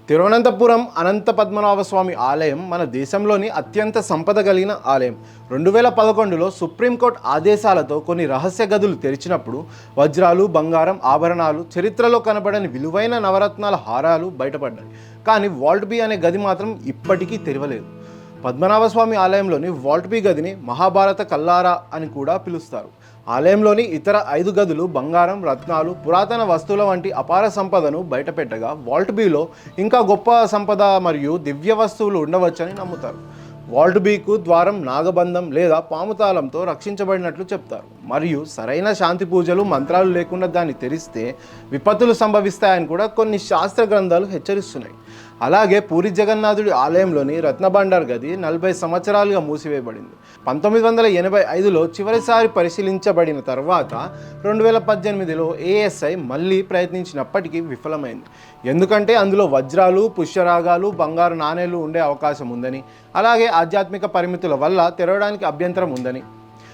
తిరువనంతపురం అనంత పద్మనాభ స్వామి ఆలయం మన దేశంలోని అత్యంత సంపద కలిగిన ఆలయం. 2011లో సుప్రీంకోర్టు ఆదేశాలతో కొన్ని రహస్య గదులు తెరిచినప్పుడు వజ్రాలు, బంగారం, ఆభరణాలు, చరిత్రలో కనబడని విలువైన నవరత్నాల హారాలు బయటపడ్డాయి. కానీ వాల్ట్ బి అనే గది మాత్రం ఇప్పటికీ తెరవలేదు. పద్మనాభస్వామి ఆలయంలోని వాల్ట్ బి గదిని మహాభారత కల్లారా అని కూడా పిలుస్తారు. ఆలయంలోని ఇతర 5 గదులు బంగారం, రత్నాలు, పురాతన వస్తువుల వంటి అపార సంపదను బయటపెట్టగా వాల్ట్ బిలో ఇంకా గొప్ప సంపద మరియు దివ్య వస్తువులు ఉండవచ్చని నమ్ముతారు. వాల్ట్ బికు ద్వారం నాగబంధం లేదా పాముతాళంతో రక్షించబడినట్లు చెప్తారు మరియు సరైన శాంతి పూజలు, మంత్రాలు లేకుండా దాన్ని తెరిస్తే విపత్తులు సంభవిస్తాయని కూడా కొన్ని శాస్త్ర గ్రంథాలు హెచ్చరిస్తున్నాయి. అలాగే పూరి జగన్నాథుడి ఆలయంలోని రత్నభండార్ గది 40 సంవత్సరాలుగా మూసివేయబడింది. 1985లో చివరిసారి పరిశీలించబడిన తర్వాత 2018లో ఏఎస్ఐ మళ్ళీ ప్రయత్నించినప్పటికీ విఫలమైంది. ఎందుకంటే అందులో వజ్రాలు, పుష్యరాగాలు, బంగారు నాణేలు ఉండే అవకాశం ఉందని, అలాగే ఆధ్యాత్మిక పరిమితుల వల్ల తెరవడానికి అభ్యంతరం ఉందని.